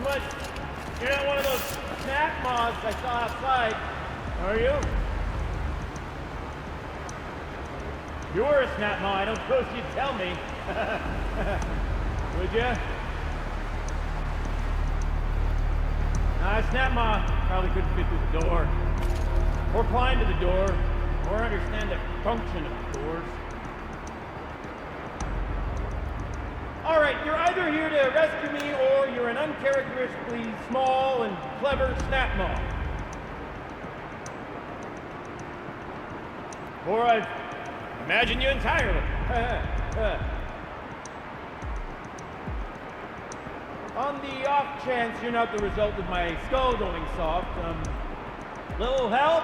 But you're not one of those snap moths I saw outside, are you? If you were a snap moth, I don't suppose you'd tell me. Would ya? A snap moth probably couldn't fit through the door, or climb to the door, or understand the function of the doors. All right, you're either here to rescue me, or you're an uncharacteristically small and clever snap moth. Or I've imagined you entirely. On the off chance you're not the result of my skull going soft, little help?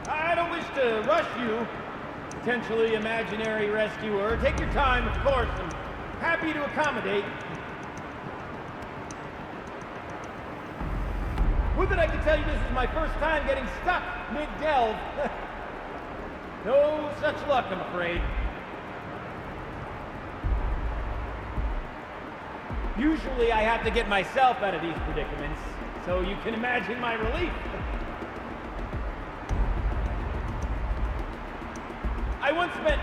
I don't wish to rush you, potentially imaginary rescuer. Take your time, of course. I'm happy to accommodate. Would that I could tell you this is my first time getting stuck mid-delve. No such luck, I'm afraid. Usually I have to get myself out of these predicaments, so you can imagine my relief. I once spent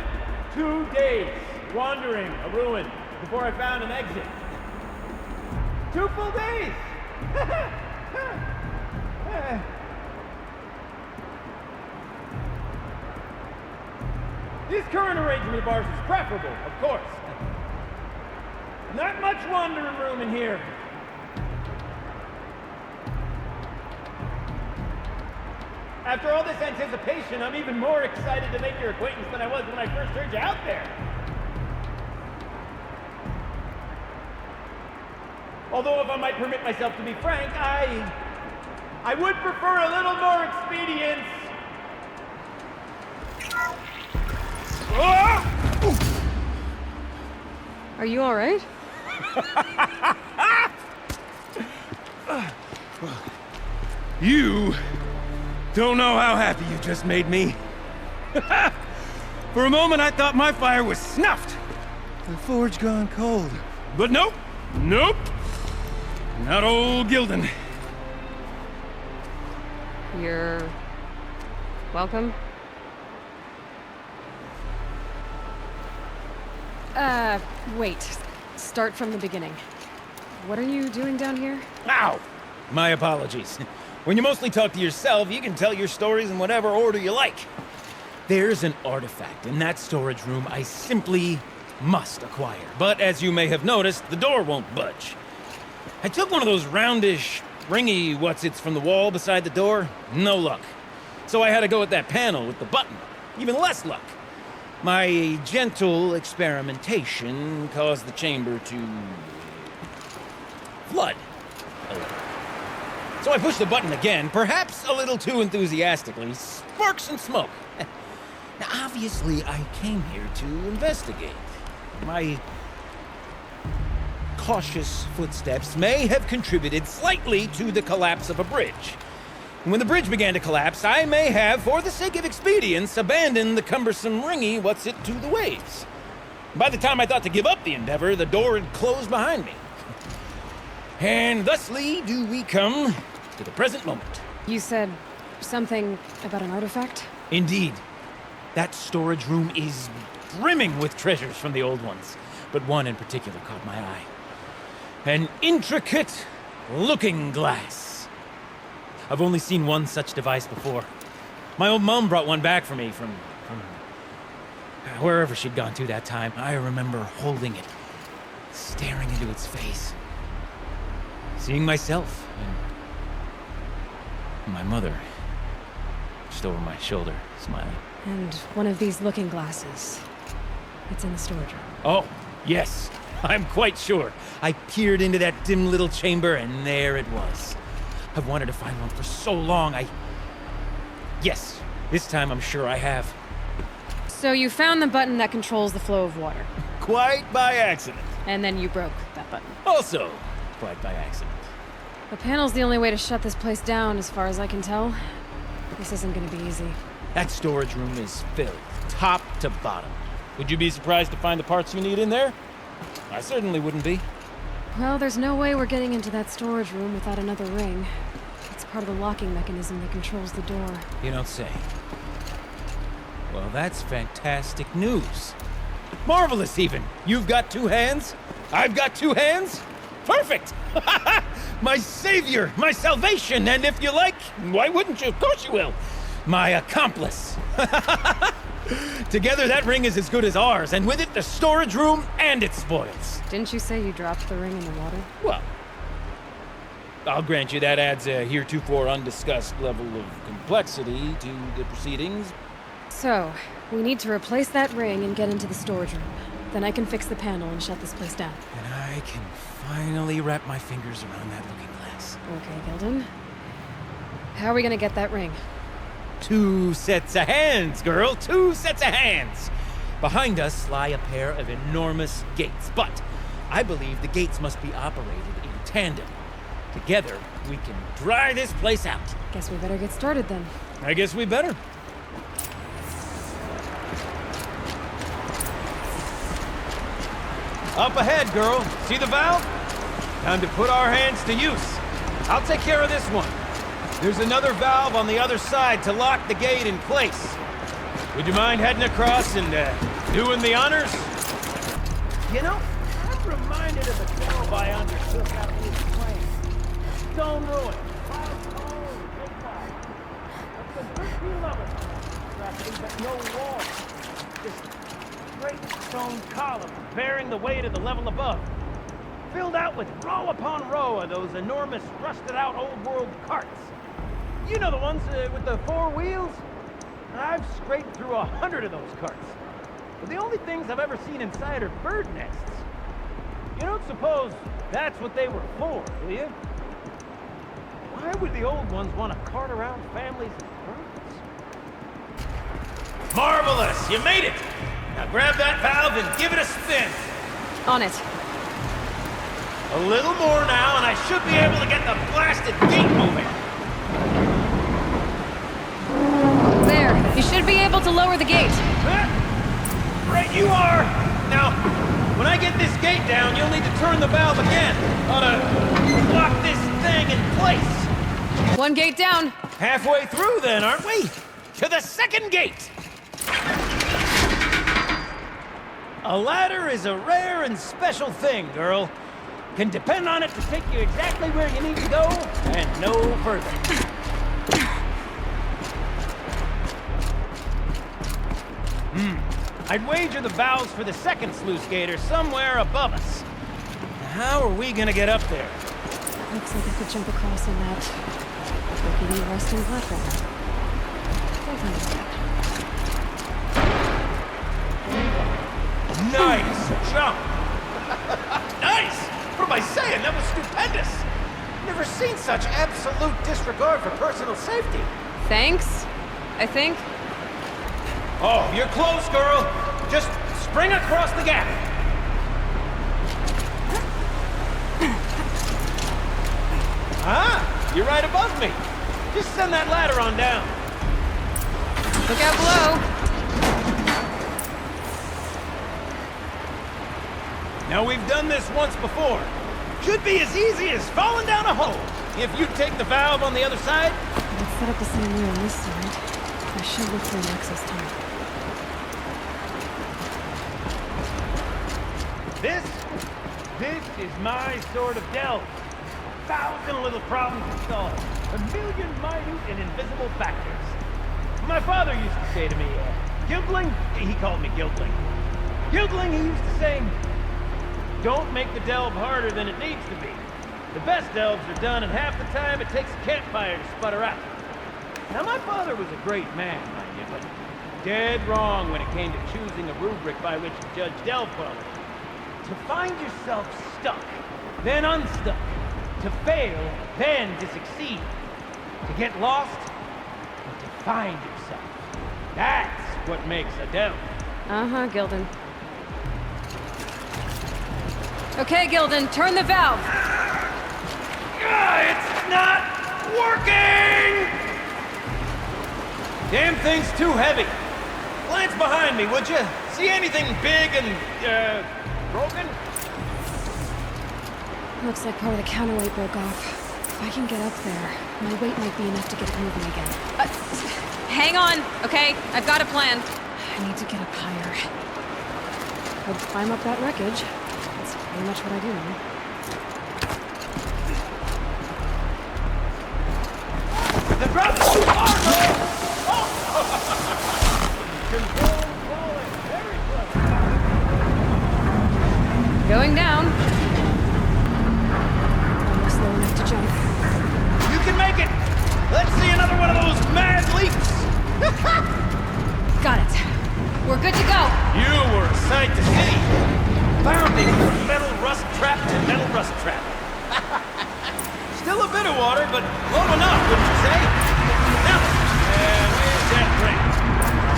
2 days wandering a ruin before I found an exit. 2 full days! This current arrangement of ours is preferable, of course. Not much wandering room in here. After all this anticipation, I'm even more excited to make your acquaintance than I was when I first heard you out there. Although, if I might permit myself to be frank, I would prefer a little more expedience. Are you all right? You don't know how happy you just made me. For a moment, I thought my fire was snuffed. The forge gone cold. But nope, nope. Not old Gildun. You're welcome. Wait. Start from the beginning. What are you doing down here? Ow! My apologies. When you mostly talk to yourself, you can tell your stories in whatever order you like. There's an artifact in that storage room I simply must acquire. But as you may have noticed, the door won't budge. I took one of those roundish, ringy what's-its from the wall beside the door. No luck. So I had to go with that panel with the button. Even less luck. My gentle experimentation caused the chamber to flood a little. So I pushed the button again, perhaps a little too enthusiastically. Sparks and smoke. Now, obviously, I came here to investigate. My cautious footsteps may have contributed slightly to the collapse of a bridge. And when the bridge began to collapse, I may have, for the sake of expedience, abandoned the cumbersome ringy what's-it to the waves. By the time I thought to give up the endeavor, the door had closed behind me. And thusly do we come to the present moment. You said something about an artifact? Indeed. That storage room is brimming with treasures from the old ones, but one in particular caught my eye. An intricate looking glass. I've only seen one such device before. My old mom brought one back for me from wherever she'd gone to that time. I remember holding it, staring into its face, seeing myself and my mother just over my shoulder, smiling. And one of these looking glasses. It's in the storage room. Oh, yes. I'm quite sure. I peered into that dim little chamber, and there it was. I've wanted to find one for so long, Yes, this time I'm sure I have. So you found the button that controls the flow of water. Quite by accident. And then you broke that button. Also, quite by accident. The panel's the only way to shut this place down, as far as I can tell. This isn't gonna be easy. That storage room is filled, top to bottom. Would you be surprised to find the parts you need in there? I certainly wouldn't be. Well, there's no way we're getting into that storage room without another ring. It's part of the locking mechanism that controls the door. You don't say. Well, that's fantastic news. Marvelous, even. You've got two hands. I've got two hands. Perfect! My savior, my salvation, and if you like, why wouldn't you? Of course you will. My accomplice. Together, that ring is as good as ours, and with it, the storage room and its spoils. Didn't you say you dropped the ring in the water? Well, I'll grant you that adds a heretofore undiscussed level of complexity to the proceedings. So, we need to replace that ring and get into the storage room. Then I can fix the panel and shut this place down. And I can finally wrap my fingers around that looking glass. Okay, Gildun. How are we gonna get that ring? 2 sets of hands, girl. 2 sets of hands. Behind us lie a pair of enormous gates, but I believe the gates must be operated in tandem. Together, we can dry this place out. Guess we better get started then. I guess we better. Up ahead, girl. See the valve? Time to put our hands to use. I'll take care of this one. There's another valve on the other side to lock the gate in place. Would you mind heading across and doing the honors? You know, I'm reminded of the valve I undertook out of this plane. Stone ruin. Wild stone, big fire. There's been 13 of them. Nothing but no wall. Just great stone columns bearing the weight of the level above. Filled out with row upon row of those enormous rusted-out old-world carts. You know the ones with the 4 wheels? I've scraped through 100 of those carts. But the only things I've ever seen inside are bird nests. You don't suppose that's what they were for, do you? Why would the old ones want to cart around families of birds? Marvelous! You made it! Now grab that valve and give it a spin. On it. A little more now, and I should be able to get the blasted gate moving. There. You should be able to lower the gate. Right you are! Now, when I get this gate down, you'll need to turn the valve again. Ought to lock this thing in place. 1 gate down. Halfway through then, aren't we? To the second gate! A ladder is a rare and special thing, girl. Can depend on it to take you exactly where you need to go, and no further. I'd wager the valves for the second sluice gate are somewhere above us. How are we gonna get up there? Looks like I could jump across in that rickety rusting platform. We'll find a way. Nice jump! Nice! What am I saying? That was stupendous! Never seen such absolute disregard for personal safety. Thanks, I think. Oh, you're close, girl. Just spring across the gap. Ah, you're right above me. Just send that ladder on down. Look out below. Now, we've done this once before. Should be as easy as falling down a hole. If you take the valve on the other side. Let's set up the same way on this side. I should look for an access tunnel. This is my sort of delve. 1,000 little problems to solve. 1,000,000 minute and invisible factors. My father used to say to me, Gildling, he called me Gildling. Gildling, he used to say, don't make the delve harder than it needs to be. The best delves are done in half the time it takes a campfire to sputter out. Now, my father was a great man, mind you, but dead wrong when it came to choosing a rubric by which to judge delve quality. To find yourself stuck, then unstuck. To fail, then to succeed. To get lost, and to find yourself. That's what makes a delve. Uh-huh, Gildun. Okay, Gildun, turn the valve. It's not working! Damn thing's too heavy. Glance behind me, would you? See anything big and, broken? Looks like part of the counterweight broke off. If I can get up there, my weight might be enough to get it moving again. Hang on, okay? I've got a plan. I need to get up higher. I'd climb up that wreckage. That's pretty much what I do now. The ground is too far, though! Control falling. Very close. Going down. Almost low enough to jump. You can make it! Let's see another one of those mad leaps! Got it. We're good to go. You were a sight to see. Bounding from metal rust trap to metal rust trap. Still a bit of water, but low enough, wouldn't you say? Now, where's that ring?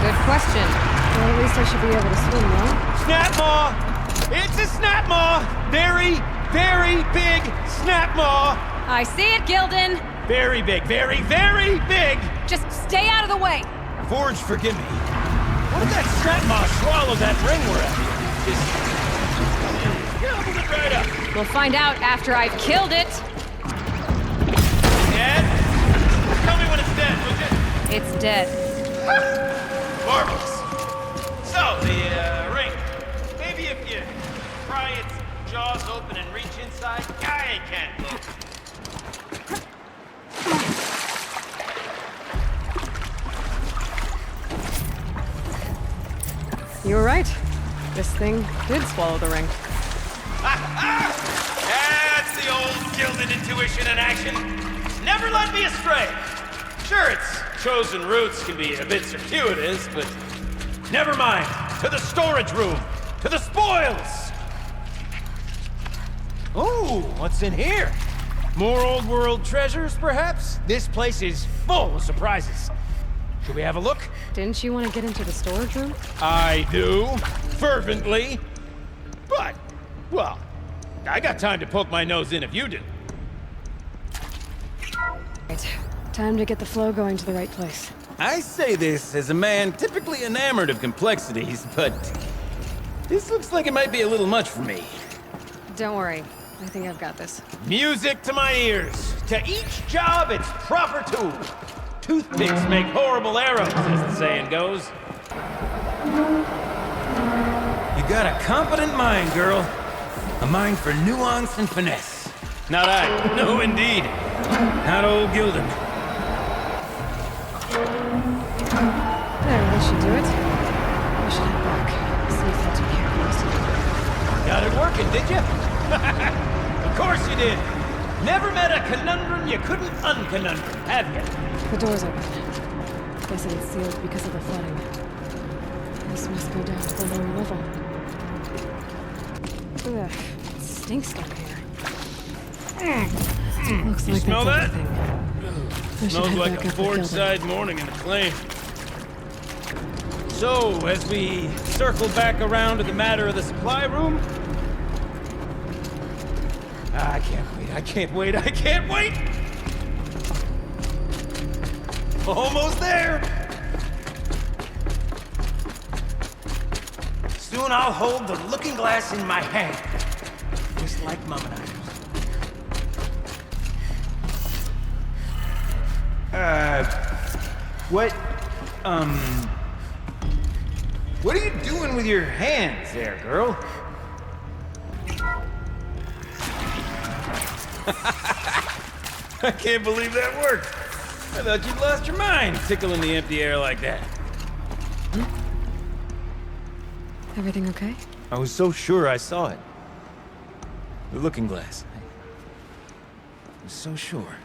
Good question. Well, at least I should be able to swim now. Snap maw! It's a snap maw! Very, very big snap maw! I see it, Gildun. Very big, very, very big! Just stay out of the way. Forge, forgive me. What did that snap maw swallow that ring we're at? Just gobbled it right up. We'll find out after I've killed it. Dead? Tell me when it's dead, would you? It's dead. Marvelous. So, the ring. Maybe if you pry its jaws open and reach inside, I can't look. You were right. This thing did swallow the ring. That's the old Gilded intuition in action. Never led me astray. Sure, its chosen routes can be a bit circuitous, but never mind. To the storage room. To the spoils. Ooh, what's in here? More old world treasures, perhaps? This place is full of surprises. Should we have a look? Didn't you want to get into the storage room? I do, fervently. But, well, I got time to poke my nose in if you do. Right. Time to get the flow going to the right place. I say this as a man typically enamored of complexities, but this looks like it might be a little much for me. Don't worry. I think I've got this. Music to my ears. To each job, its proper tool. Toothpicks make horrible arrows, as the saying goes. You got a competent mind, girl. A mind for nuance and finesse. Not I. No, indeed. Not old Gildun. There, that should do it. I should head back. See if that took care of most of it. Got it working, did you? Of course you did. Never met a conundrum you couldn't unconundrum, have you? The door's open. Guess it's sealed because of the flooding. This must go down to the lower level. Ugh, it stinks down here. Looks You like smell that's that? everything. I should Smells head like back a up with Gildun. Fordside morning in the claim. So, as we circle back around to the matter of the supply room... I can't wait, I can't wait, I can't wait! Almost there! Soon I'll hold the looking glass in my hand. Just like Mom and I. What are you doing with your hands there, girl? I can't believe that worked. I thought you'd lost your mind, tickling the empty air like that. Everything okay? I was so sure I saw it. The looking glass. I was so sure.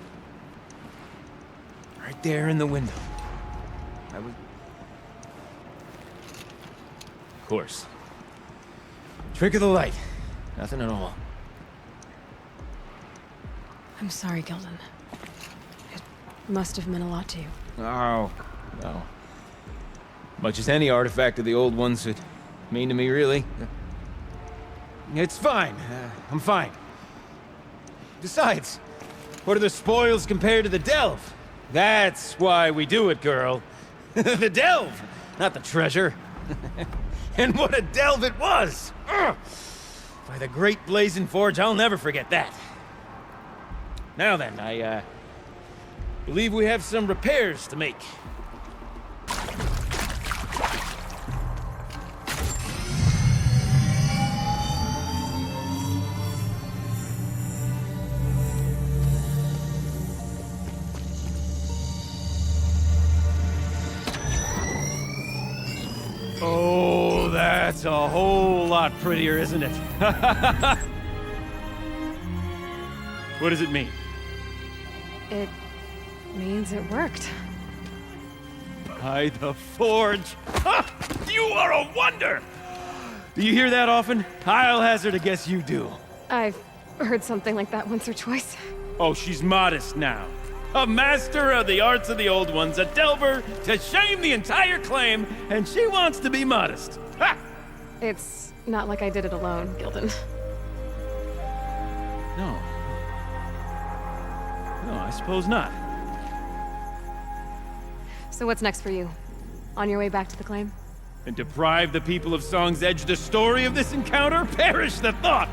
Right there in the window. I was... Of course. Trick of the light. Nothing at all. I'm sorry, Gildun. It must have meant a lot to you. Oh, no. Much as any artifact of the old ones would mean to me, really. It's fine. I'm fine. Besides, what are the spoils compared to the delve? That's why we do it, girl. The delve, not the treasure. And what a delve it was! Ugh. By the great blazing forge, I'll never forget that. Now then, I believe we have some repairs to make. Oh, that's a whole lot prettier, isn't it? What does it mean? It means it worked. By the forge. Ha! You are a wonder! Do you hear that often? I'll hazard a guess you do. I've heard something like that once or twice. Oh, she's modest now. A master of the arts of the old ones, a delver to shame the entire claim, and she wants to be modest. Ha! It's not like I did it alone, Gildun. No. No, I suppose not. So what's next for you? On your way back to the claim? And deprive the people of Song's Edge the story of this encounter? Perish the thought!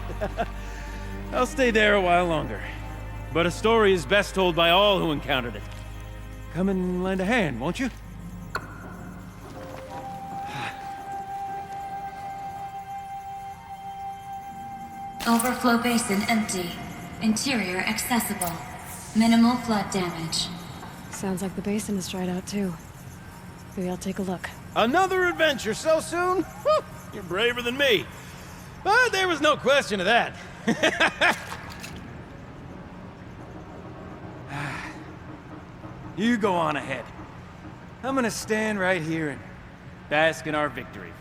I'll stay there a while longer. But a story is best told by all who encountered it. Come and lend a hand, won't you? Overflow basin empty. Interior accessible. Minimal flood damage. Sounds like the basin is dried out too. Maybe I'll take a look. Another adventure so soon? Whew, you're braver than me. But there was no question of that. You go on ahead. I'm gonna stand right here and bask in our victory